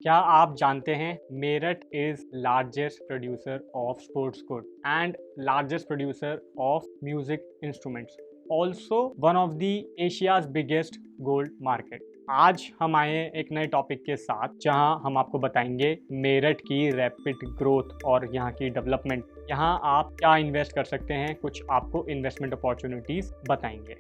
क्या आप जानते हैं Meerut is largest producer of sports good and largest producer of music instruments, also one of the Asia's biggest gold market. आज हम आए हैं एक नए टॉपिक के साथ जहां हम आपको बताएंगे मेरठ की रैपिड ग्रोथ और यहाँ की डेवलपमेंट। यहाँ आप क्या इन्वेस्ट कर सकते हैं, कुछ आपको इन्वेस्टमेंट अपॉर्चुनिटीज बताएंगे।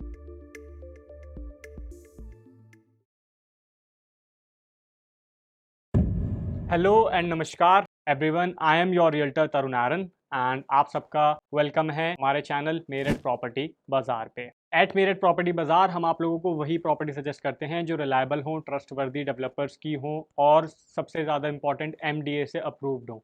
हेलो एंड नमस्कार everyone, I am your realtor Tarunaran and आप सबका वेलकम है हमारे चैनल मेरठ प्रॉपर्टी बाजार पे। एट मेरठ प्रॉपर्टी बाजार हम आप लोगों को वही प्रॉपर्टी सजेस्ट करते हैं जो रिलायबल हों, ट्रस्टवर्दी डेवलपर्स की हों और सबसे ज़्यादा इंपॉर्टेंट एमडीए से अप्रूव्ड हों,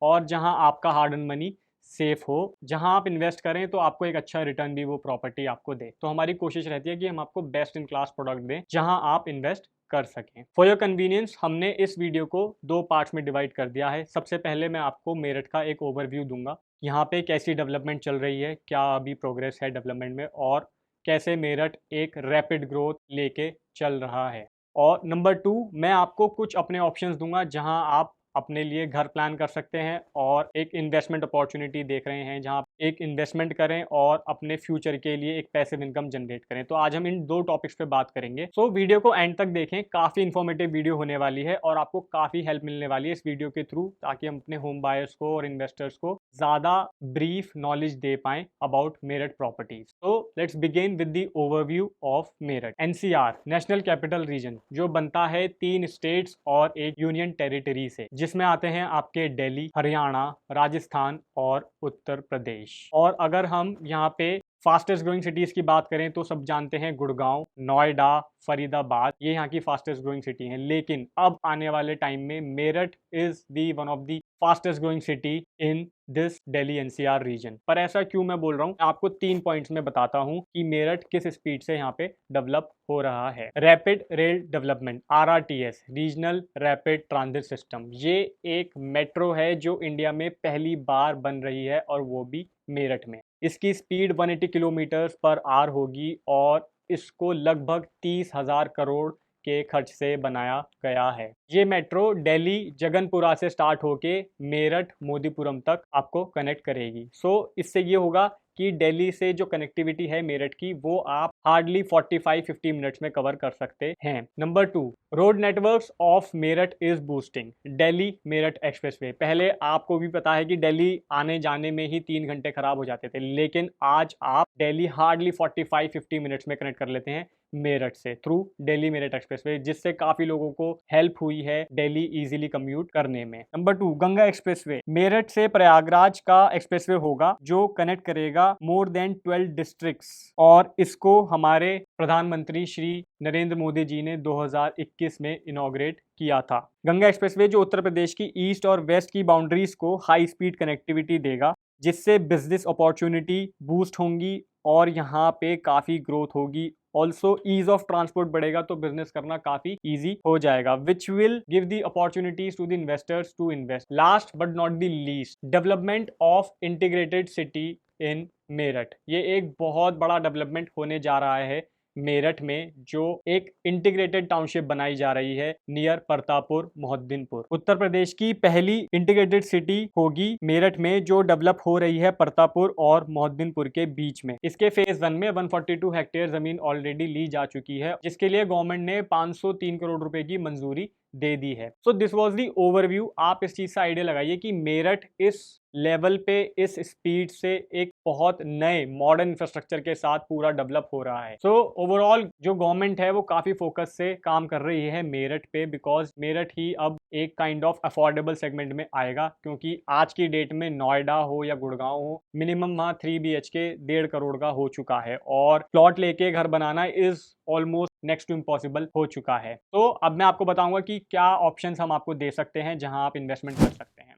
और जहां आपका हार्ड एंड मनी सेफ हो। जहां आप इन्वेस्ट करें तो आपको एक अच्छा रिटर्न भी वो प्रॉपर्टी आपको दे। तो हमारी कोशिश रहती है कि हम आपको बेस्ट इन क्लास प्रोडक्ट दें जहां आप इन्वेस्ट कर सकें। फॉर योर कन्वीनियंस हमने इस वीडियो को दो पार्ट्स में डिवाइड कर दिया है। सबसे पहले मैं आपको मेरठ का एक ओवरव्यू दूंगा, यहाँ पे कैसी डेवलपमेंट चल रही है, क्या अभी प्रोग्रेस है डेवलपमेंट में, और कैसे मेरठ एक रैपिड ग्रोथ लेके चल रहा है। और नंबर 2, मैं आपको कुछ अपने ऑप्शंस दूंगा जहां आप अपने लिए घर प्लान कर सकते हैं और एक इन्वेस्टमेंट अपॉर्चुनिटी देख रहे हैं जहां आप एक इन्वेस्टमेंट करें और अपने फ्यूचर के लिए एक पैसिव इनकम जनरेट करें। तो आज हम इन दो टॉपिक्स पे बात करेंगे। सो वीडियो को एंड तक देखें, काफी इंफॉर्मेटिव वीडियो होने वाली है और आपको काफी हेल्प मिलने वाली है इस वीडियो के थ्रू, ताकि हम अपने होम बायर्स को और इन्वेस्टर्स को ज्यादा ब्रीफ नॉलेज दे पाएं अबाउट मेरठ प्रॉपर्टीज। तो let's begin with the overview of Meerut. NCR national capital region जो बनता है 3 स्टेट्स और एक यूनियन टेरिटरी से, जिसमें आते हैं आपके दिल्ली, हरियाणा, राजस्थान और उत्तर प्रदेश। और अगर हम यहाँ पे फास्टेस्ट ग्रोइंग सिटीज की बात करें तो सब जानते हैं गुड़गांव, नोएडा, फरीदाबाद, ये यहाँ की फास्टेस्ट ग्रोइंग सिटी हैं। लेकिन अब आने वाले टाइम में Meerut is the one of the fastest growing city in this Delhi NCR region. पर ऐसा क्यों मैं बोल रहा हूँ, आपको 3 पॉइंट्स में बताता हूँ कि मेरठ किस स्पीड से यहाँ पे डेवलप हो रहा है। Rapid rail development, RRTS, regional rapid transit system, ये एक मेट्रो है जो इंडिया में पहली बार बन रही है और वो भी मेरठ में। इसकी स्पीड 180 किलोमीटर पर आवर होगी और इसको लगभग 30,000 करोड़ के खर्च से बनाया गया है। ये मेट्रो दिल्ली जगनपुरा से स्टार्ट होके मेरठ मोदीपुरम तक आपको कनेक्ट करेगी। सो इससे ये होगा कि दिल्ली से जो कनेक्टिविटी है मेरठ की, वो आप हार्डली 45-50 मिनट्स में कवर कर सकते हैं। Number 2, road networks of Meerut is boosting. Delhi Meerut expressway, पहले आपको भी पता है कि दिल्ली आने जाने में ही 3 घंटे खराब हो जाते थे, लेकिन आज आप दिल्ली हार्डली 45-50 मिनट्स में कनेक्ट कर लेते हैं मेरठ से थ्रू दिल्ली मेरठ एक्सप्रेसवे, जिससे काफी लोगों को हेल्प हुई है दिल्ली इजीली कम्यूट करने में। नंबर 2, गंगा एक्सप्रेसवे, मेरठ से प्रयागराज का एक्सप्रेसवे होगा जो कनेक्ट करेगा मोर देन 12 डिस्ट्रिक्ट्स, और इसको हमारे प्रधानमंत्री श्री नरेंद्र मोदी जी ने 2021 में इनॉग्रेट किया था। गंगा एक्सप्रेसवे जो उत्तर प्रदेश की ईस्ट और वेस्ट की बाउंड्रीज को हाई स्पीड कनेक्टिविटी देगा, जिससे बिजनेस अपॉर्चुनिटी बूस्ट होंगी और यहाँ पे काफी ग्रोथ होगी। ऑल्सो ईज ऑफ ट्रांसपोर्ट बढ़ेगा तो बिजनेस करना काफी इजी हो जाएगा, which will give the opportunities to the investors to invest. Last but not the least, development of integrated city in Meerut. ये एक बहुत बड़ा डेवलपमेंट होने जा रहा है मेरठ में, जो एक इंटीग्रेटेड टाउनशिप बनाई जा रही है नियर परतापुर मोहद्दीनपुर। उत्तर प्रदेश की पहली इंटीग्रेटेड सिटी होगी मेरठ में, जो डेवलप हो रही है परतापुर और मोहद्दीनपुर के बीच में। इसके फेज 1 में 142 हेक्टेयर जमीन ऑलरेडी ली जा चुकी है, जिसके लिए गवर्नमेंट ने 503 करोड़ रुपए की मंजूरी दे दी है। सो दिस वाज दी ओवरव्यू। आप इस चीज से आइडिया लगाइए कि मेरठ इस लेवल पे, इस स्पीड से एक बहुत नए मॉडर्न इंफ्रास्ट्रक्चर के साथ पूरा डेवलप हो रहा है। सो ओवरऑल जो गवर्नमेंट है वो काफी फोकस से काम कर रही है मेरठ पे, बिकॉज मेरठ ही अब एक काइंड ऑफ अफोर्डेबल सेगमेंट में आएगा, क्योंकि आज की डेट में नोएडा हो या गुड़गांव हो, मिनिमम वहां 3 BHK 1.5 करोड़ का हो चुका है, और प्लॉट लेके घर बनाना is almost next to impossible हो चुका है। तो अब मैं आपको बताऊंगा कि क्या ऑप्शंस हम आपको दे सकते हैं जहां आप इन्वेस्टमेंट कर सकते हैं।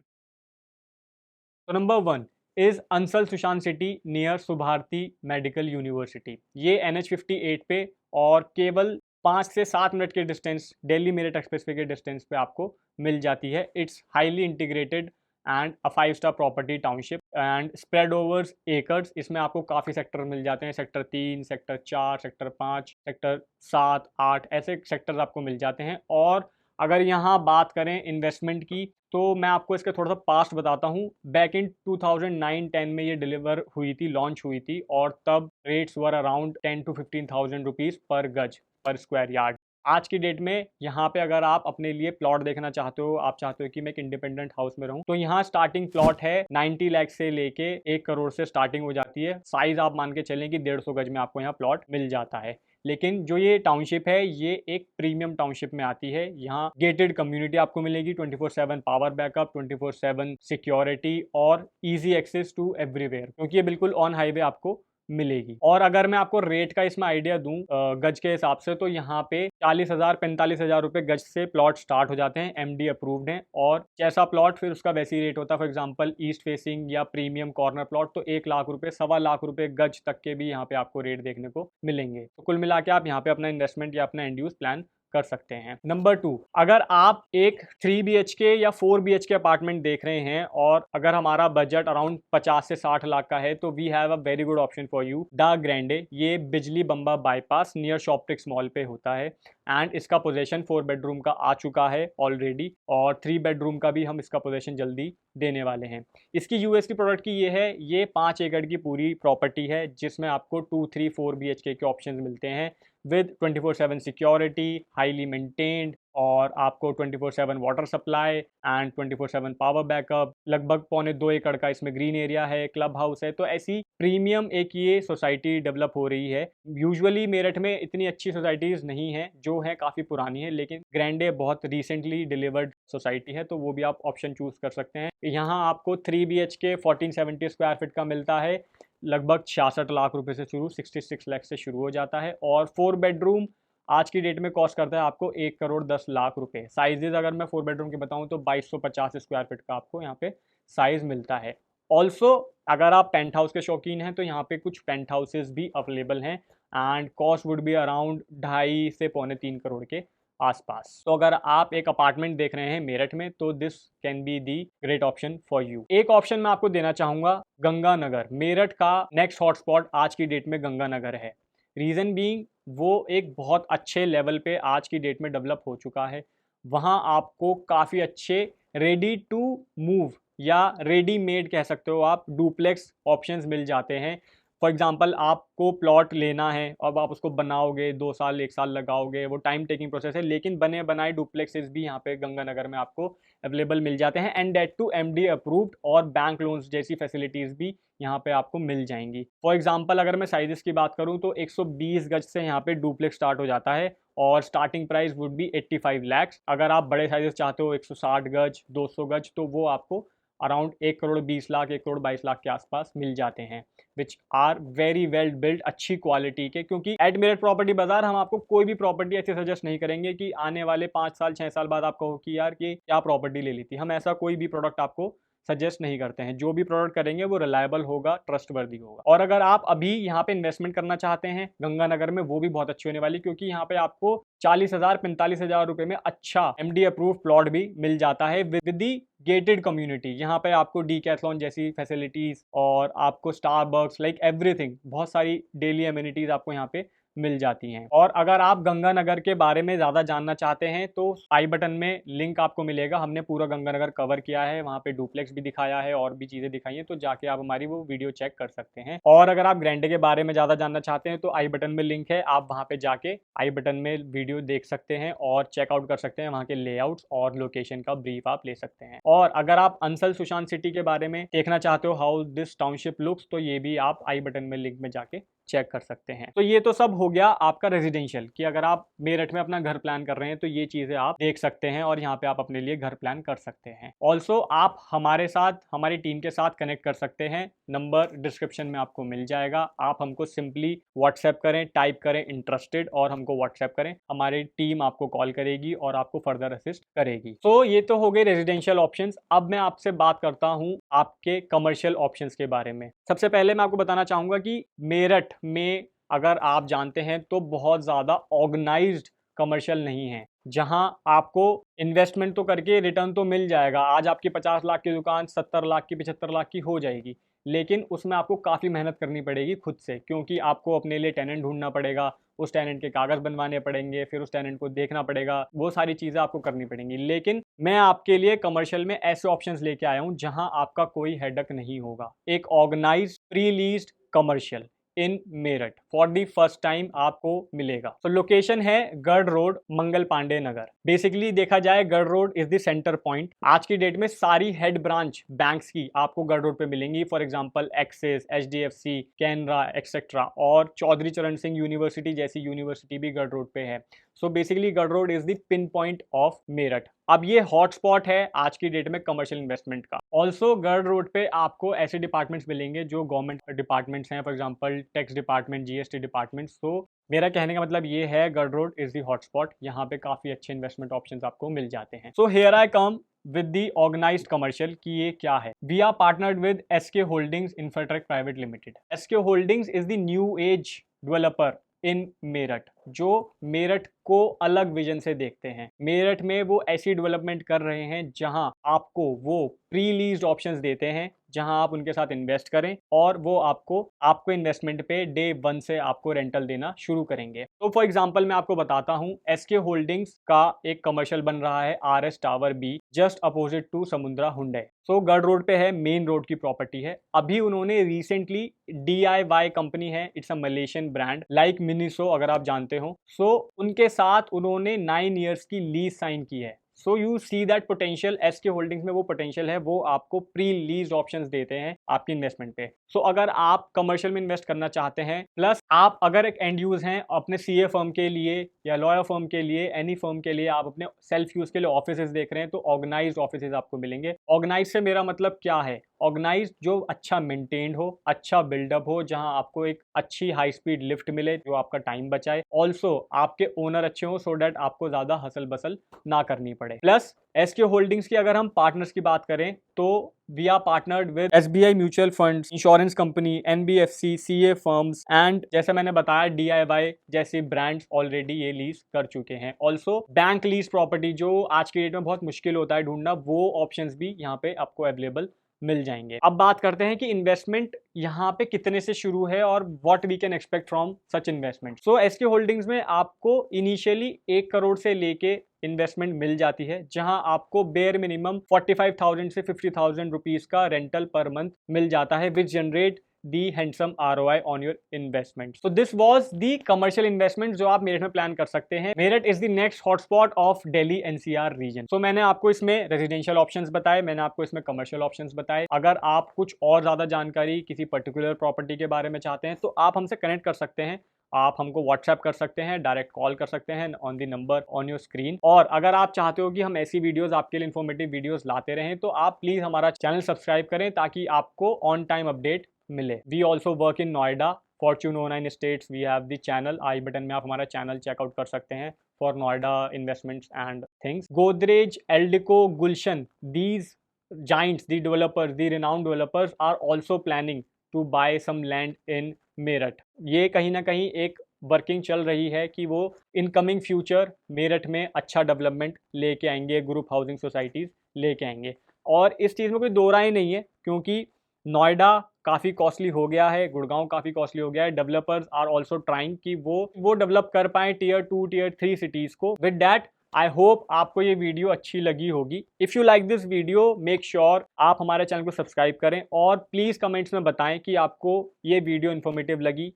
तो number 1 is Ansal Sushant city near Subharti medical university. ये NH58 पे और केवल 5 से 7 मिनट के डिस्टेंस दिल्ली मेरठ एक्सप्रेसवे के डिस्टेंस पे आपको मिल जाती है। It's highly integrated and a five-star property township and spread overs acres. इसमें आपको काफ़ी सेक्टर मिल जाते हैं, सेक्टर 3, सेक्टर 4, सेक्टर 5, सेक्टर 7, 8, ऐसे सेक्टर्स आपको मिल जाते हैं। और अगर यहाँ बात करें इन्वेस्टमेंट की, तो मैं आपको इसके थोड़ा सा पास्ट बताता हूँ। बैक इन 2009-10 में ये डिलीवर हुई थी, लॉन्च हुई थी, और तब rates were around 10 to 15,000 rupees पर गज, पर स्क्वायर यार्ड। आज की डेट में यहाँ पे अगर आप अपने लिए प्लॉट देखना चाहते हो, आप चाहते हो कि मैं एक इंडिपेंडेंट हाउस में रहूं, तो यहाँ स्टार्टिंग प्लॉट है 90 लाख से लेके 1 करोड़ से स्टार्टिंग हो जाती है। साइज आप मान के चलें कि 150 गज में आपको यहाँ प्लॉट मिल जाता है। लेकिन जो ये टाउनशिप है, ये एक प्रीमियम टाउनशिप में आती है। यहाँ गेटेड कम्युनिटी आपको मिलेगी, 24/7 पावर बैकअप, 24/7 सिक्योरिटी और इजी एक्सेस टू एवरीवेयर, क्योंकि ये बिल्कुल ऑन हाईवे आपको मिलेगी। और अगर मैं आपको रेट का इसमें आइडिया दूं गज के हिसाब से, तो यहाँ पे 40,000 45,000 रुपए गज से प्लॉट स्टार्ट हो जाते हैं, एमडी अप्रूव्ड हैं। और जैसा प्लॉट फिर उसका वैसी रेट होता है। फॉर एग्जांपल ईस्ट फेसिंग या प्रीमियम कॉर्नर प्लॉट तो 1 लाख रुपए, 1.25 लाख रुपए गज तक के भी यहाँ पे आपको रेट देखने को मिलेंगे। तो कुल मिला के आप यहाँ पे अपना इन्वेस्टमेंट या अपना एंड यूज प्लान कर सकते हैं। नंबर 2, अगर आप एक 3 BHK या 4 BHK अपार्टमेंट देख रहे हैं और अगर हमारा बजट अराउंड 50 से 60 लाख का है, तो we have a very good option for you, the grande. ये बिजली बम्बा बाईपास नियर शॉप्टिक्स मॉल पे होता है, एंड इसका पोजीशन 4 बेडरूम का आ चुका है ऑलरेडी, और 3 बेडरूम का भी हम इसका पोजीशन जल्दी देने वाले हैं। इसकी यूएसपी प्रोडक्ट की ये है, ये 5 एकड़ की पूरी प्रॉपर्टी है, जिसमें आपको 2, 3, 4 BHK के ऑप्शंस मिलते हैं विद 24/7 सिक्योरिटी, हाईली मेंटेन्ड, और आपको 24/7 water supply and 24/7 power backup. लगभग 1.25 एकड़ का इसमें ग्रीन एरिया है, क्लब हाउस है। तो ऐसी प्रीमियम एक ये सोसाइटी डेवलप हो रही है। यूजुअली मेरठ में इतनी अच्छी सोसाइटीज़ नहीं है, जो है काफ़ी पुरानी है, लेकिन ग्रैंडे बहुत रिसेंटली डिलीवर्ड सोसाइटी है, तो वो भी आप ऑप्शन चूज कर सकते हैं। यहाँ आपको 3 BHK 1470 स्क्वायर फीट का मिलता है, लगभग 66 लाख रुपए से शुरू, 66 लाख से शुरू हो जाता है। और 4 बेडरूम आज की डेट में कॉस्ट करता है आपको 1 करोड़ 10 लाख रुपए। साइजेज अगर मैं 4 बेडरूम के बताऊं तो 2250 स्क्वायर फीट का आपको यहाँ पे साइज मिलता है। ऑल्सो अगर आप पेंट हाउस के शौकीन हैं, तो यहाँ पे कुछ पेंट हाउसेज भी अवेलेबल हैं, and cost would be around 2.5 से 2.25 करोड़ के आसपास। तो अगर आप एक अपार्टमेंट देख रहे हैं मेरठ में, तो this can be the great option for you. एक ऑप्शन मैं आपको देना चाहूंगा, गंगानगर। मेरठ का नेक्स्ट हॉटस्पॉट आज की डेट में गंगानगर है। रीजन बीइंग, वो एक बहुत अच्छे लेवल पे आज की डेट में डेवलप हो चुका है। वहाँ आपको काफ़ी अच्छे रेडी टू मूव या रेडीमेड कह सकते हो आप, डुप्लेक्स ऑप्शंस मिल जाते हैं। फॉर एग्जांपल आपको प्लॉट लेना है, अब आप उसको बनाओगे, 2 साल 1 साल लगाओगे, वो टाइम टेकिंग प्रोसेस है, लेकिन बने बनाए डुप्लेक्सेस भी यहाँ पे गंगानगर में आपको अवेलेबल मिल जाते हैं, and date to MD approved, और बैंक लोन्स जैसी फैसिलिटीज़ भी यहाँ पे आपको मिल जाएंगी। फॉर एग्जांपल अगर मैं साइजेस की बात करूँ, तो 120 गज से यहाँ पे डुप्लेक्स स्टार्ट हो जाता है, और starting price would be 85 lakh. अगर आप बड़े साइजेस चाहते हो, 160 गज, 200 गज, तो वो आपको अराउंड 1 करोड़ 20 लाख, 1 करोड़ 22 लाख के आसपास मिल जाते हैं, which are very well build, अच्छी क्वालिटी के। क्योंकि एट मेरठ प्रॉपर्टी बाजार हम आपको कोई भी प्रॉपर्टी ऐसे सजेस्ट नहीं करेंगे कि आने वाले 5 साल 6 साल बाद आप कहो कि यार ये क्या प्रॉपर्टी ले ली थी। हम ऐसा कोई भी प्रोडक्ट आपको सजेस्ट नहीं करते हैं। जो भी प्रोडक्ट करेंगे वो रिलायबल होगा, ट्रस्टवर्दी होगा। और अगर आप अभी यहाँ पे इन्वेस्टमेंट करना चाहते हैं गंगानगर में, वो भी बहुत अच्छी होने वाली, क्योंकि यहाँ पे आपको 40,000 45,000 रुपए में अच्छा एमडी अप्रूव प्लॉट भी मिल जाता है विद दी गेटेड कम्युनिटी। यहाँ पे आपको डीकैथलॉन जैसी फैसिलिटीज और आपको स्टारबक्स, लाइक एवरीथिंग, बहुत सारी डेली एमिनिटीज आपको यहाँ पे मिल जाती हैं। और अगर आप गंगानगर के बारे में ज़्यादा जानना चाहते हैं, तो आई बटन में लिंक आपको मिलेगा। हमने पूरा गंगानगर कवर किया है, वहाँ पे डुप्लेक्स भी दिखाया है और भी चीज़ें दिखाई हैं, तो जाके आप हमारी वो वीडियो चेक कर सकते हैं। और अगर आप ग्रैंडे के बारे में ज़्यादा जानना चाहते हैं, तो आई बटन में लिंक है, आप वहाँ पे जाके आई बटन में वीडियो देख सकते हैं और चेकआउट कर सकते हैं। वहाँ के लेआउट्स और लोकेशन का ब्रीफ आप ले सकते हैं। और अगर आप अंसल सुशांत सिटी के बारे में देखना चाहते हो, हाउ दिस टाउनशिप लुक्स, तो ये भी आप आई बटन में लिंक में जाके चेक कर सकते हैं। तो ये तो सब हो गया आपका रेजिडेंशियल, कि अगर आप मेरठ में अपना घर प्लान कर रहे हैं, तो ये चीजें आप देख सकते हैं और यहाँ पे आप अपने लिए घर प्लान कर सकते हैं। ऑल्सो आप हमारे साथ, हमारी टीम के साथ कनेक्ट कर सकते हैं। नंबर डिस्क्रिप्शन में आपको मिल जाएगा। आप हमको सिंपली व्हाट्सएप करें, टाइप करें इंटरेस्टेड, और हमको व्हाट्सएप करें। हमारी टीम आपको कॉल करेगी और आपको फर्दर असिस्ट करेगी। तो ये तो हो गए रेजिडेंशियल ऑप्शंस। अब मैं आपसे बात करता हूँ आपके कमर्शियल ऑप्शंस के बारे में। सबसे पहले मैं आपको बताना चाहूंगा कि मेरठ में अगर आप जानते हैं, तो बहुत ज़्यादा ऑर्गेनाइज्ड कमर्शियल नहीं है, जहां आपको इन्वेस्टमेंट तो करके रिटर्न तो मिल जाएगा। आज आपकी 50 लाख की दुकान 70 लाख की, 75 लाख की हो जाएगी, लेकिन उसमें आपको काफ़ी मेहनत करनी पड़ेगी खुद से, क्योंकि आपको अपने लिए टेनेंट ढूंढना पड़ेगा, उस टेनेंट के कागज़ बनवाने पड़ेंगे, फिर उस टेनेंट को देखना पड़ेगा, वो सारी चीज़ें आपको करनी पड़ेंगी। लेकिन मैं आपके लिए कमर्शियल में ऐसे ऑप्शंस लेके आया हूँ जहां आपका कोई हेडक नहीं होगा। एक organised pre leased commercial in Meerut for the first time आपको मिलेगा। तो लोकेशन है गढ़ रोड, मंगल पांडे नगर। बेसिकली देखा जाए Garh road is the centre point. आज की डेट में सारी हेड ब्रांच बैंक्स की आपको गढ़ रोड पे मिलेंगी। For example axis, HDFC, Canara etcetera, और चौधरी चरण सिंह यूनिवर्सिटी जैसी यूनिवर्सिटी भी गढ़ रोड पे है। सो बेसिकली गढ़ road is the pin point of Meerut. अब ये हॉटस्पॉट है आज की डेट में कमर्शियल इन्वेस्टमेंट का। ऑल्सो गढ़ रोड पे आपको ऐसे डिपार्टमेंट्स मिलेंगे जो गवर्नमेंट डिपार्टमेंट्स हैं, for example tax department, GST department. तो मेरा कहने का मतलब ये है Garh road is the hotspot, यहाँ पे काफी अच्छे इन्वेस्टमेंट ऑप्शंस आपको मिल जाते हैं। So here I come with the organized commercial कि ये क्या है। We are partnered with SK Holdings Infratech Private Limited. SK Holdings is the new age developer इन मेरठ, जो मेरठ को अलग विजन से देखते हैं। मेरठ में वो ऐसी डेवलपमेंट कर रहे हैं जहां आपको वो प्री लीज्ड ऑप्शंस देते हैं, जहां आप उनके साथ इन्वेस्ट करें और वो आपको इन्वेस्टमेंट पे डे 1 से आपको रेंटल देना शुरू करेंगे। तो फॉर एग्जांपल मैं आपको बताता हूं, SK होल्डिंग्स का एक कमर्शियल बन रहा है RS tower B, just opposite to Samudra Hyundai. So Garh road पे है, मेन रोड की प्रॉपर्टी है। अभी उन्होंने रिसेंटली DIY कंपनी है, it's a Malaysian brand like Miniso, अगर आप जानते हो। सो उनके साथ उन्होंने 9 ईयर्स की लीज साइन की है। So you see that potential, SK holdings में वो पोटेंशियल है, वो आपको प्री लीज ऑप्शंस देते हैं आपकी इन्वेस्टमेंट पे। सो अगर आप कमर्शियल में इन्वेस्ट करना चाहते हैं, प्लस आप अगर एक एंड यूज हैं अपने CA फर्म के लिए या लॉयर फर्म के लिए, एनी फर्म के लिए, आप अपने सेल्फ यूज के लिए ऑफिसेज देख रहे हैं, तो ऑर्गेनाइज्ड ऑफिसेज आपको मिलेंगे। ऑर्गेनाइज से मेरा मतलब क्या है? ऑर्गेनाइज जो अच्छा मेंटेन्ड हो, अच्छा बिल्डअप हो, जहां आपको एक अच्छी हाई स्पीड लिफ्ट मिले जो आपका टाइम बचाए। ऑल्सो आपके ओनर अच्छे हो, सो दैट आपको ज्यादा हसल बसल ना करनी पड़े। प्लस SK होल्डिंग्स की अगर हम पार्टनर्स की बात करें तो we are partnered with SBI mutual funds, insurance company, NBFC, CA firms and जैसे मैंने बताया DIY जैसे ब्रांड्स ऑलरेडी ये लीज कर चुके हैं। ऑल्सो बैंक लीज प्रॉपर्टी जो आज की डेट में बहुत मुश्किल होता है ढूंढना, वो ऑप्शंस भी यहाँ पे आपको अवेलेबल मिल जाएंगे। अब बात करते हैं कि इन्वेस्टमेंट यहाँ पे कितने से शुरू है और what we can expect from such investment. So SK holdings में आपको इनिशियली 1 करोड़ से लेके इन्वेस्टमेंट मिल जाती है, जहां आपको बेयर मिनिमम 45,000 से 50,000 रुपीज का रेंटल पर मंथ मिल जाता है, which generate the handsome ROI on your investment. So this was the commercial investment जो आप मेरठ में प्लान कर सकते हैं। Meerut is the next hotspot of Delhi NCR region. So मैंने आपको इसमें रेजिडेंशियल ऑप्शंस बताए, मैंने आपको इसमें कमर्शियल ऑप्शंस बताए। अगर आप कुछ और ज्यादा जानकारी किसी पर्टिकुलर प्रॉपर्टी के बारे में चाहते हैं तो आप हमसे कनेक्ट कर सकते हैं। आप हमको व्हाट्सएप कर सकते हैं, डायरेक्ट कॉल कर सकते हैं on the number on your screen. और अगर आप चाहते हो कि हम ऐसी वीडियोस आपके लिए इन्फॉर्मेटिव वीडियोस लाते रहें, तो आप प्लीज हमारा चैनल सब्सक्राइब करें ताकि आपको ऑन टाइम अपडेट मिले। We also work in Noida, fortune 09 states, we have the channel. I button में आप हमारा चैनल चेकआउट कर सकते हैं for Noida investments and things. Godrej, Eldeco, Gulshan, these giants, the developers, the renowned developers are also planning to buy some land in Meerut. ये कहीं ना कहीं एक वर्किंग चल रही है कि वो इनकमिंग फ्यूचर मेरठ में अच्छा डेवलपमेंट लेके आएंगे, ग्रुप हाउसिंग सोसाइटीज लेके आएंगे। और इस चीज़ में कोई दो राय नहीं है, क्योंकि नोएडा काफ़ी कॉस्टली हो गया है, गुड़गांव काफ़ी कॉस्टली हो गया है। डेवलपर्स आर ऑल्सो ट्राइंग कि वो डेवलप कर पाए Tier 2, Tier 3 सिटीज़ को। विद डैट आई होप आपको ये वीडियो अच्छी लगी होगी। If you like this video, make sure आप हमारे चैनल को सब्सक्राइब करें और प्लीज़ कमेंट्स में बताएं कि आपको ये वीडियो इन्फॉर्मेटिव लगी।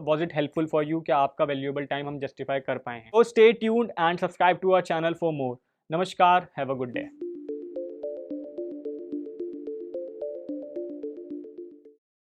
Was it helpful for you? क्या आपका वैल्यूएबल टाइम हम जस्टिफाई कर पाए हैं? So stay tuned and subscribe to our channel for more. नमस्कार, have a good day.